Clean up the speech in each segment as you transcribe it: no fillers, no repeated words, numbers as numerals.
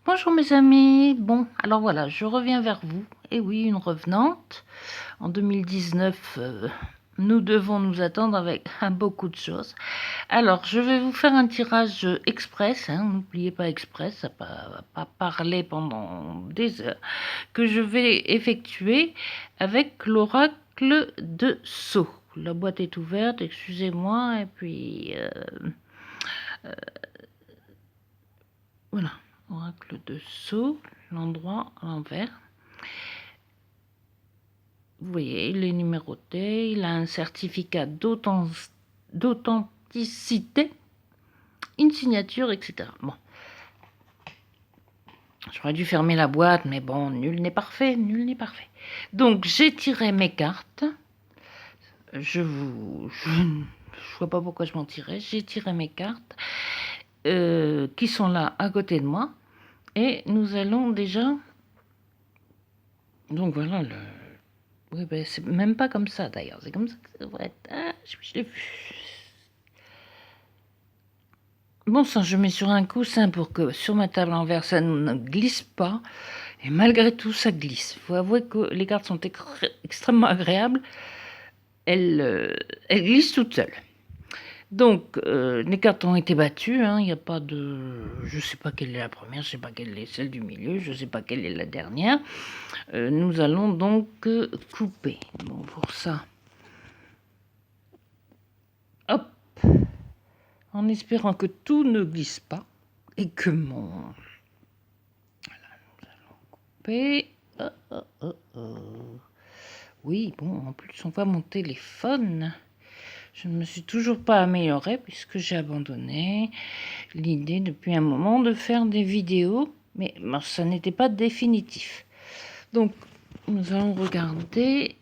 Bonjour mes amis, bon alors voilà, je reviens vers vous, et oui, une revenante. En 2019, nous devons nous attendre avec beaucoup de choses. Alors, je vais vous faire un tirage express, hein, n'oubliez pas express, ça va pas parler pendant des heures, que je vais effectuer avec l'oracle de Sceaux. La boîte est ouverte, excusez-moi, et puis voilà, oracle de Sceaux, l'endroit à l'envers. Vous voyez, il est numéroté, il a un certificat d'authenticité, une signature, etc. Bon, j'aurais dû fermer la boîte, mais bon, nul n'est parfait, nul n'est parfait. Donc, j'ai tiré mes cartes. Je vois pas pourquoi je m'en tirais. J'ai tiré mes cartes qui sont là à côté de moi. Et nous allons déjà... Donc voilà, oui, ben, c'est même pas comme ça d'ailleurs. C'est comme ça que ça devrait être. Ah, je l'ai vu. Bon sang, je mets sur un coussin pour que sur ma table en verre, ça ne glisse pas. Et malgré tout, ça glisse. Il faut avouer que les cartes sont extrêmement agréables. Elles glissent toutes seules. Donc, les cartes ont été battues. Il n'y a pas de... Je ne sais pas quelle est la première, je ne sais pas quelle est celle du milieu, je ne sais pas quelle est la dernière. Nous allons donc couper. Bon, pour ça... Hop, en espérant que tout ne glisse pas et que mon... Voilà, nous allons couper. Oui, bon, en plus on voit mon téléphone. Je ne me suis toujours pas améliorée puisque j'ai abandonné l'idée depuis un moment de faire des vidéos, mais ça n'était pas définitif. Donc, nous allons regarder.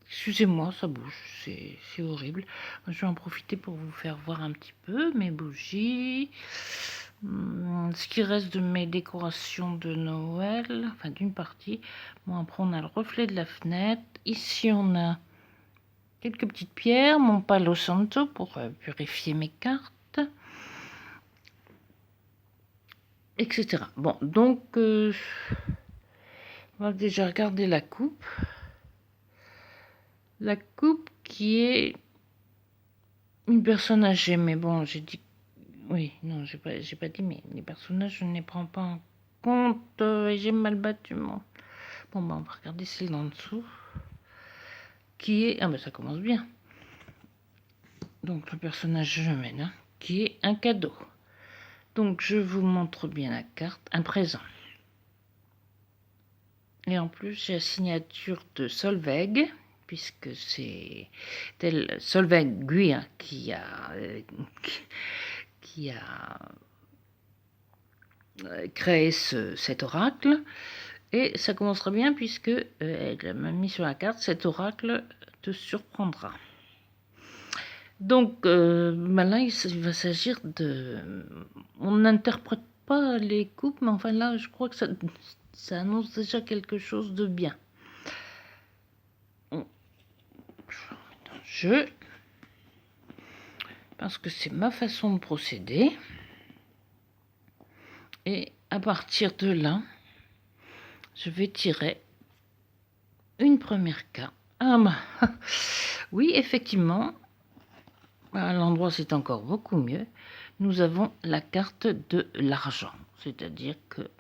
Excusez-moi, ça bouge, c'est horrible. Je vais en profiter pour vous faire voir un petit peu mes bougies. Ce qui reste de mes décorations de Noël, enfin d'une partie. Bon, après on a le reflet de la fenêtre. Ici on a quelques petites pierres, mon Palo Santo pour purifier mes cartes, etc. Bon, donc on va déjà regarder la coupe. La coupe qui est une personne âgée, mais bon, j'ai dit... Oui, non, j'ai pas dit, mais les personnages, je ne les prends pas en compte, et j'ai mal battu mon... Bon, ben, on va regarder celle d'en dessous, qui est... Ah, ben, ça commence bien. Donc, le personnage je mène, hein, qui est un cadeau. Donc, je vous montre bien la carte, un présent. Et en plus, j'ai la signature de Solveig, puisque c'est Solveig Guir qui a créé cet oracle. Et ça commencera bien puisque elle m'a mis sur la carte, cet oracle te surprendra. Donc là, il va s'agir de... On n'interprète pas les coupes, mais enfin là, je crois que ça annonce déjà quelque chose de bien. Je vais remettre un jeu, parce que c'est ma façon de procéder. Et à partir de là, je vais tirer une première carte. Ah bah, oui, effectivement, à l'endroit c'est encore beaucoup mieux. Nous avons la carte de l'argent, c'est-à-dire que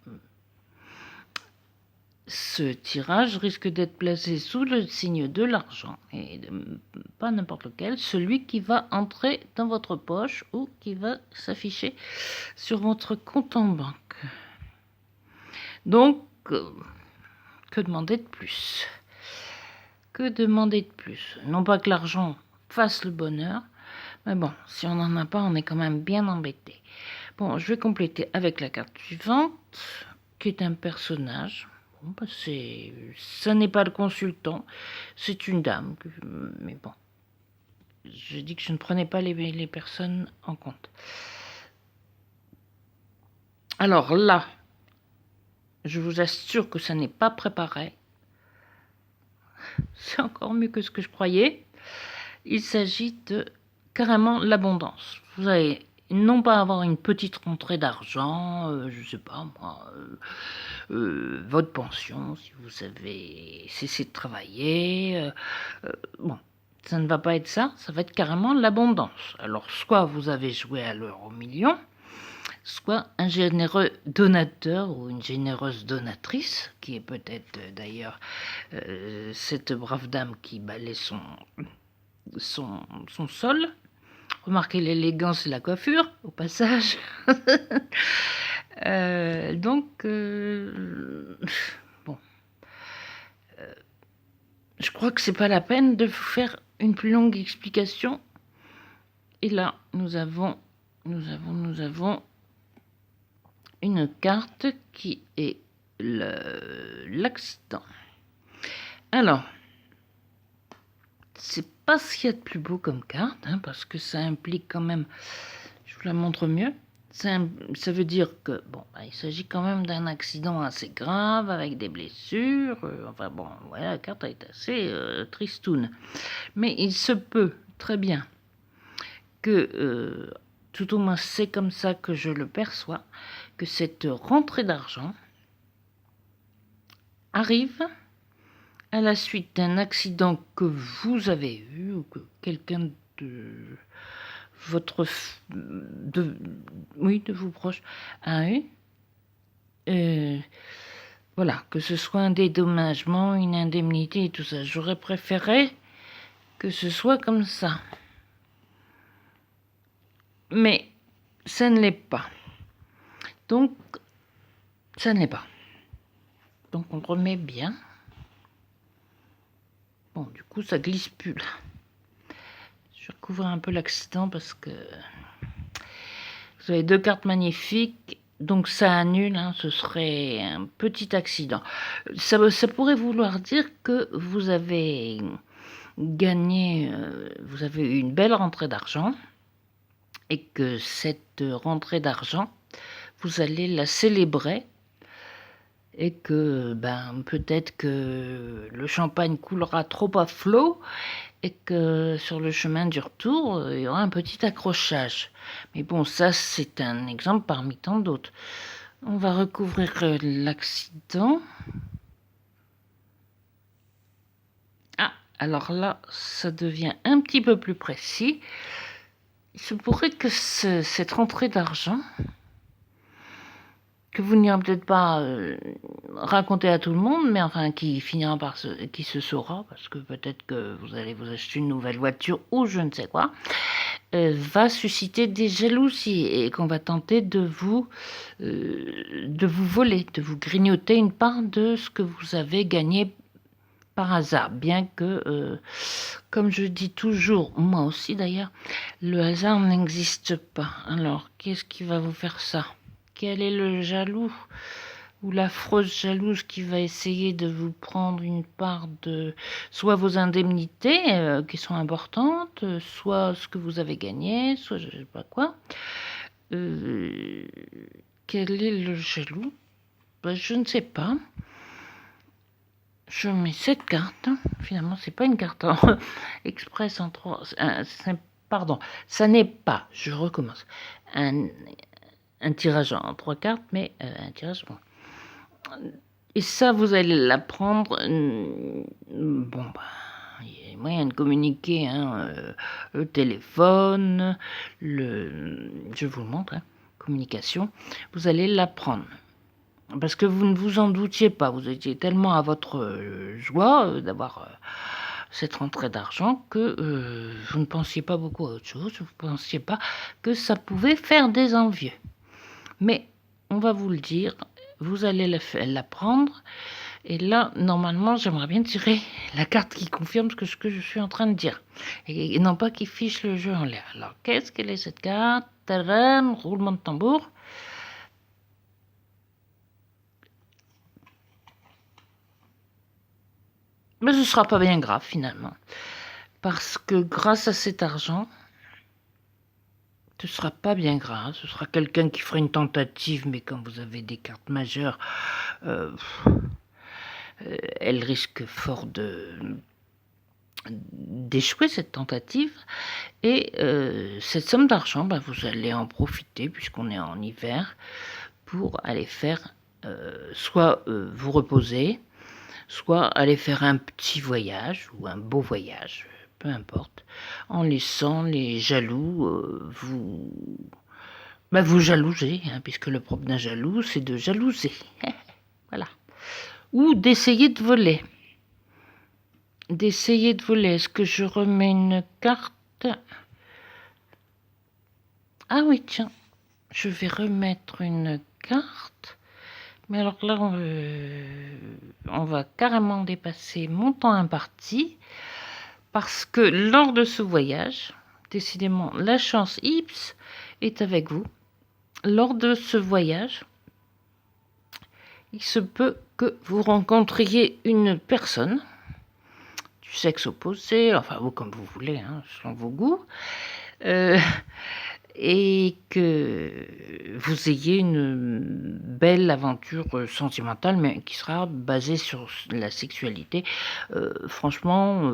ce tirage risque d'être placé sous le signe de l'argent, et pas n'importe lequel, celui qui va entrer dans votre poche ou qui va s'afficher sur votre compte en banque. Donc, que demander de plus? Que demander de plus? Non pas que l'argent fasse le bonheur, mais bon, si on n'en a pas, on est quand même bien embêté. Bon, je vais compléter avec la carte suivante, qui est un personnage. Bon, bah ça n'est pas le consultant, c'est une dame. Mais bon, je dis que je ne prenais pas les personnes en compte. Alors là, je vous assure que ça n'est pas préparé. C'est encore mieux que ce que je croyais. Il s'agit de carrément l'abondance. Vous avez non pas avoir une petite rentrée d'argent, je sais pas moi, votre pension, si vous avez cessé de travailler, bon, ça ne va pas être ça, ça va être carrément l'abondance. Alors, soit vous avez joué à l'euro million, soit un généreux donateur ou une généreuse donatrice, qui est peut-être d'ailleurs cette brave dame qui balaie son sol. Remarquez l'élégance et la coiffure, au passage. Bon, je crois que c'est pas la peine de vous faire une plus longue explication. Et là, nous avons une carte qui est l'accident. Alors, c'est pas ce qu'il y a de plus beau comme carte, hein, parce que ça implique quand même, je vous la montre mieux, ça veut dire que, bon, il s'agit quand même d'un accident assez grave, avec des blessures, enfin bon, voilà, la carte est assez tristoune. Mais il se peut très bien que, tout au moins c'est comme ça que je le perçois, que cette rentrée d'argent arrive à la suite d'un accident que vous avez eu ou que quelqu'un de de vos proches a eu. Voilà, que ce soit un dédommagement, une indemnité et tout ça. J'aurais préféré que ce soit comme ça. Mais ça ne l'est pas. Donc, ça ne l'est pas. Donc, on remet bien. Bon, du coup, ça glisse plus là. Je vais recouvrir un peu l'accident parce que vous avez deux cartes magnifiques. Donc, ça annule, hein, ce serait un petit accident. Ça pourrait vouloir dire que vous avez gagné, vous avez eu une belle rentrée d'argent et que cette rentrée d'argent, vous allez la célébrer et que peut-être que le champagne coulera trop à flot et que sur le chemin du retour, il y aura un petit accrochage. Mais bon, ça c'est un exemple parmi tant d'autres. On va recouvrir l'accident. Ah, alors là, ça devient un petit peu plus précis. Il se pourrait que cette rentrée d'argent, que vous n'irez peut-être pas raconter à tout le monde, mais enfin qui finira par qui se saura, parce que peut-être que vous allez vous acheter une nouvelle voiture ou je ne sais quoi, va susciter des jalousies et qu'on va tenter de vous voler, de vous grignoter une part de ce que vous avez gagné par hasard, bien que, comme je dis toujours, moi aussi d'ailleurs, le hasard n'existe pas. Alors, qu'est-ce qui va vous faire ça ? Quel est le jaloux ou l'affreuse jalouse qui va essayer de vous prendre une part de soit vos indemnités qui sont importantes, soit ce que vous avez gagné, soit je ne sais pas quoi. Quel est le jaloux ? Je ne sais pas. Je mets cette carte. Finalement, c'est pas une carte express en 3. Pardon, ça n'est pas, je recommence, un tirage en 3 cartes, mais un tirage. Bon. Et ça, vous allez l'apprendre. Bon, il y a moyen de communiquer, hein, le téléphone, je vous le montre, hein, communication. Vous allez l'apprendre. Parce que vous ne vous en doutiez pas, vous étiez tellement à votre joie d'avoir cette rentrée d'argent que vous ne pensiez pas beaucoup à autre chose, vous ne pensiez pas que ça pouvait faire des envieux. Mais on va vous le dire, vous allez la prendre, et là, normalement, j'aimerais bien tirer la carte qui confirme ce que je suis en train de dire, et non pas qui fiche le jeu en l'air. Alors, qu'est-ce qu'elle est cette carte ? Tadam, roulement de tambour. Mais ce ne sera pas bien grave finalement. Parce que grâce à cet argent, ce ne sera pas bien grave. Ce sera quelqu'un qui fera une tentative, mais quand vous avez des cartes majeures, elle risque fort de d'échouer cette tentative. Et cette somme d'argent, vous allez en profiter, puisqu'on est en hiver, pour aller faire soit vous reposer, soit aller faire un petit voyage ou un beau voyage, peu importe, en laissant les jaloux vous jalouser, hein, puisque le propre d'un jaloux, c'est de jalouser. Voilà. Ou d'essayer de voler. Est-ce que je remets une carte? Ah oui, tiens, je vais remettre une carte. Mais alors là, on va carrément dépasser mon temps imparti. Parce que lors de ce voyage, décidément, la chance Ips est avec vous. Lors de ce voyage, il se peut que vous rencontriez une personne du sexe opposé, enfin vous comme vous voulez, hein, selon vos goûts, et que vous ayez une belle aventure sentimentale, mais qui sera basée sur la sexualité. Franchement,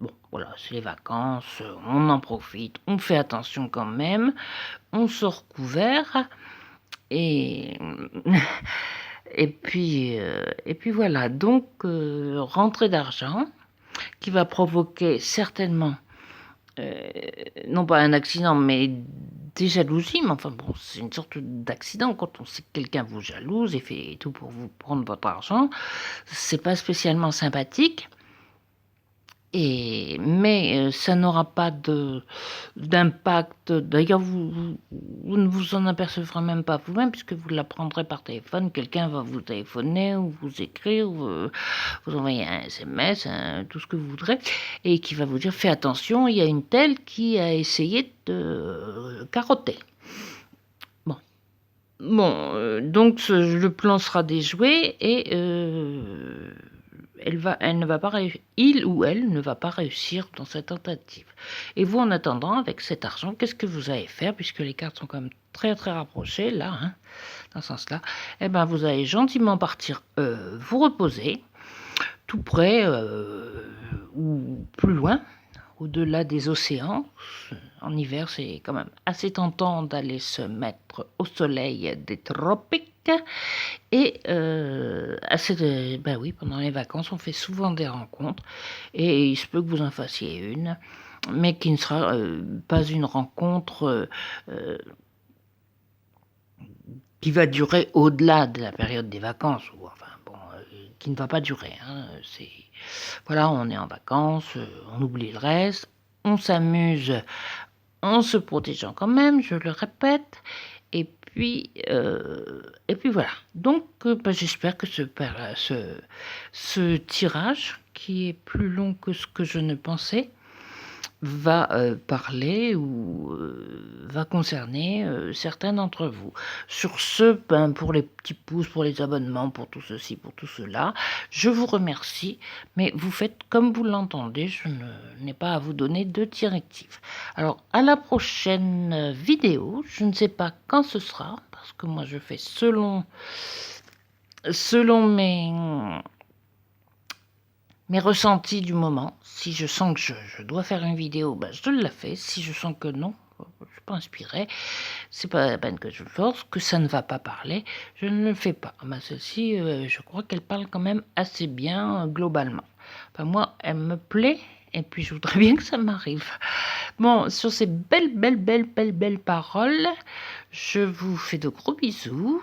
bon, voilà, c'est les vacances, on en profite, on fait attention quand même, on sort couvert, et et puis voilà, donc rentrée d'argent qui va provoquer certainement non pas un accident, mais des jalousies, mais enfin bon, c'est une sorte d'accident quand on sait que quelqu'un vous jalouse et fait tout pour vous prendre votre argent. C'est pas spécialement sympathique. Mais ça n'aura pas d'impact. D'ailleurs, vous ne vous en apercevrez même pas vous-même, puisque vous l'apprendrez par téléphone. Quelqu'un va vous téléphoner ou vous écrire, ou vous envoyer un SMS, tout ce que vous voudrez, et qui va vous dire fais attention, il y a une telle qui a essayé de carotter. Bon, donc le plan sera déjoué et il ou elle ne va pas réussir dans cette tentative. Et vous, en attendant, avec cet argent, qu'est-ce que vous allez faire, puisque les cartes sont quand même très très rapprochées, là, hein, dans ce sens-là, vous allez gentiment partir vous reposer, tout près ou plus loin, au-delà des océans. En hiver, c'est quand même assez tentant d'aller se mettre au soleil des tropiques. Et oui, pendant les vacances, on fait souvent des rencontres. Et il se peut que vous en fassiez une, mais qui ne sera pas une rencontre qui va durer au-delà de la période des vacances, ou enfin bon, qui ne va pas durer. Hein, voilà, on est en vacances, on oublie le reste, on s'amuse en se protégeant quand même, je le répète, et puis voilà. Donc j'espère que ce tirage, qui est plus long que ce que je ne pensais, va parler ou va concerner certains d'entre vous. Sur ce, pour les petits pouces, pour les abonnements, pour tout ceci, pour tout cela, je vous remercie, mais vous faites comme vous l'entendez, je n'ai pas à vous donner de directives. Alors, à la prochaine vidéo, je ne sais pas quand ce sera, parce que moi je fais selon mes ressentis du moment. Si je sens que je dois faire une vidéo, je la fais. Si je sens que non, je ne suis pas inspirée, c'est pas la peine que je force, que ça ne va pas parler, je ne le fais pas. Celle-ci, je crois qu'elle parle quand même assez bien globalement. Moi, elle me plaît, et puis je voudrais bien que ça m'arrive. Bon, sur ces belles paroles, je vous fais de gros bisous.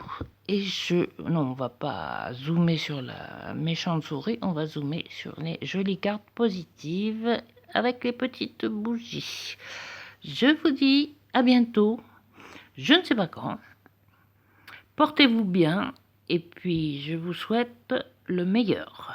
Et non, on va pas zoomer sur la méchante souris, on va zoomer sur les jolies cartes positives avec les petites bougies. Je vous dis à bientôt, je ne sais pas quand. Portez-vous bien et puis je vous souhaite le meilleur.